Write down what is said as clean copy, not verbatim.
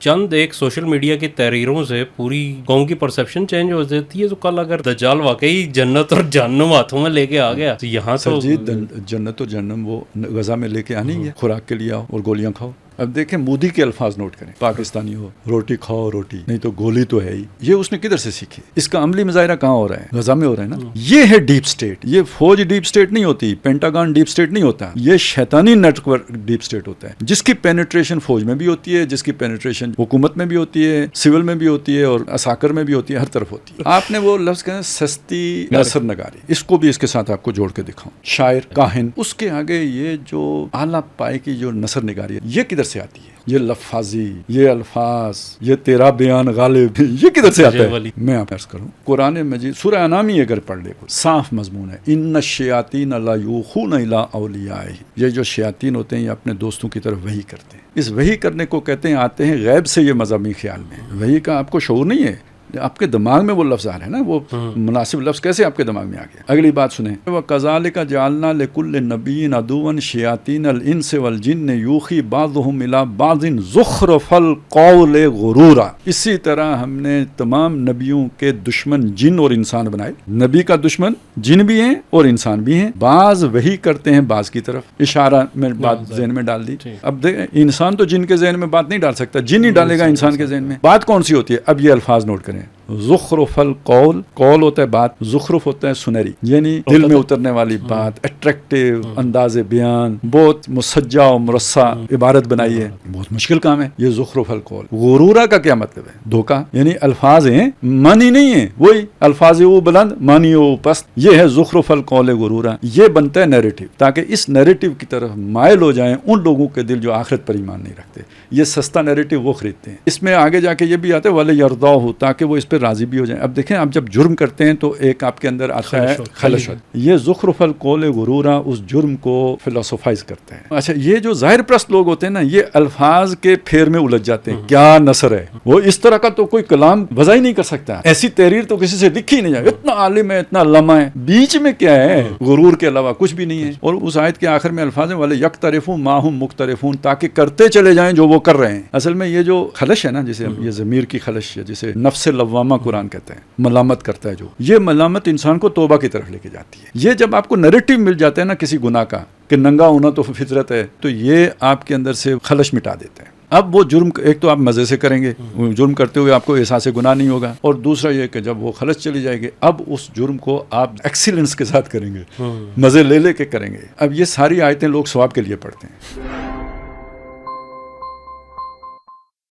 چند ایک social media کی تحریروں سے پوری قوم کی پرسیپشن چینج ہو جاتی ہے. تو کل اگر دجال واقعی جنت اور جہنم ہاتھوں میں لے کے آ گیا تو یہاں تو جی جنت اور جہنم وہ غزہ میں لے کے آنی ہے. خوراک کے لیے آؤ اور گولیاں کھاؤ. اب دیکھیں مودی کے الفاظ نوٹ کریں, پاکستانی ہو روٹی کھاؤ روٹی, نہیں تو گولی تو ہے ہی. یہ اس نے کدھر سے سیکھی؟ اس کا عملی مظاہرہ کہاں ہو رہا ہے؟ غزہ میں ہو رہا ہے نا. یہ ہے ڈیپ سٹیٹ. یہ فوج ڈیپ سٹیٹ نہیں ہوتی, پینٹاگون ڈیپ سٹیٹ نہیں ہوتا, یہ شیطانی نیٹ ورک ڈیپ سٹیٹ ہوتا ہے, جس کی پینیٹریشن فوج میں بھی ہوتی ہے, جس کی پینیٹریشن حکومت میں بھی ہوتی ہے, سول میں بھی ہوتی ہے, اور عساکر میں بھی ہوتی ہے, ہر طرف ہوتی ہے. آپ نے وہ لفظ کہا سستی نثر نگاری, اس کو بھی اس کے ساتھ آپ کو جوڑ کے دکھاؤں. شاعر کاہن, اس کے آگے یہ جو اعلیٰ پائے کی جو نثر نگاری ہے, یہ کدھر سے آتی ہے؟ یہ لفاظی, یہ الفاظ, یہ تیرا بیان غالب, یہ کدھر سے آتا ہے؟ میں آپ عرض کروں, قرآن مجید سورہ انعام ہی اگر پڑھ لے, صاف مضمون ہے, ان الشیاطین لیوحون الی اولیائہم. یہ جو شیاطین ہوتے ہیں یہ اپنے دوستوں کی طرف وحی کرتے ہیں. اس وحی کرنے کو کہتے ہیں, آتے ہیں غیب سے. یہ مذہبی خیال میں وحی کا آپ کو شعور نہیں ہے, آپ کے دماغ میں وہ لفظ آ رہے ہیں نا, وہ مناسب لفظ کیسے آپ کے دماغ میں آ گیا؟ اگلی بات سنیں, وَكَذَلِكَ جَعَلْنَا لِكُلِّ نَبِيٍّ عَدُوًّا شَيَاطِينَ الْإِنسِ وَالْجِنِّ يُوحِي بَعْضُهُمْ إِلَىٰ بَعْضٍ زُخْرُفَ الْقَوْلِ غُرُورًا. اسی طرح ہم نے تمام نبیوں کے دشمن جن اور انسان بنائے. نبی کا دشمن جن بھی ہیں اور انسان بھی ہیں. بعض وہی کرتے ہیں بعض کی طرف, اشارہ میں بات ذہن میں ڈال دی. اب دیکھیں, انسان تو جن کے ذہن میں بات نہیں ڈال سکتا, جن ہی ڈالے گا انسان کے ذہن میں. بات کون سی ہوتی ہے؟ اب یہ الفاظ نوٹ کریں. زخرف القول, قول ہوتا ہے بات, زخرف ہوتا ہے سنہری, یعنی دل میں اترنے والی بات, اٹریکٹیو انداز بیان, بہت مسجع و مرصع عبارت بنائی ہے, بہت مشکل کام ہے یہ زخرف القول. غرورا کا کیا مطلب ہے؟ دھوکا, یعنی الفاظ ہیں معنی نہیں ہے, وہی الفاظ وہ بلند معنی وہ پست. یہ ہے زخرف القول غرورا. یہ بنتا ہے نیریٹو, تاکہ اس نیریٹو کی طرف مائل ہو جائیں ان لوگوں کے دل جو آخرت پر ایمان نہیں رکھتے. یہ سستا نیریٹو وہ خریدتے ہیں. اس میں آگے جا کے یہ بھی آتا ہے وَلِيَرْضَاهُ, تاکہ وہ اس پہ راضی بھی ہو جائیں. اب دیکھیں, آپ جب جرم کرتے ہیں تو ایک آپ کے اندر آتا ہے خلش. یہ زخرف القول غرورا اس جرم کو فلسفائز کرتے ہیں. اچھا, یہ جو ظاہر پرست لوگ ہوتے ہیں نا, یہ الفاظ کے پھیر میں الجھ جاتے ہیں. کیا نثر ہے وہ, اس طرح کا تو کوئی کلام وضع ہی نہیں کر سکتا, ایسی تحریر تو کسی سے لکھی ہی نہیں جائے. اتنا عالم ہے, اتنا علامہ ہے, بیچ میں کیا ہے؟ غرور کے علاوہ کچھ بھی نہیں ہے. اور اس آیت کے آخر میں الفاظ ہیں وَلِيَقْتَرِفُوا مَا هُمْ مُقْتَرِفُونَ, تاکہ کرتے چلے جائیں جو وہ کر رہے ہیں. اصل میں یہ جو خلش ہے نا, جسے یہ ضمیر کی خلش ہے, جسے نفس لوامہ قرآن کہتے ہیں, ملامت کرتا ہے جو, یہ ملامت انسان کو توبہ کی طرف لے کے جاتی ہے. یہ جب آپ کو نیریٹو مل جاتا ہے نا کسی گناہ کا, کہ ننگا ہونا تو فطرت ہے, تو یہ آپ کے اندر سے خلش مٹا دیتا ہے. اب وہ جرم, ایک تو آپ مزے سے کریں گے, جرم کرتے ہوئے آپ کو احساس گناہ نہیں ہوگا, اور دوسرا یہ کہ جب وہ خلش چلی جائے گی, اب اس جرم کو آپ ایکسیلنس کے ساتھ کریں گے, مزے لے لے کے کریں گے. اب یہ ساری آیتیں لوگ ثواب کے لیے پڑھتے ہیں.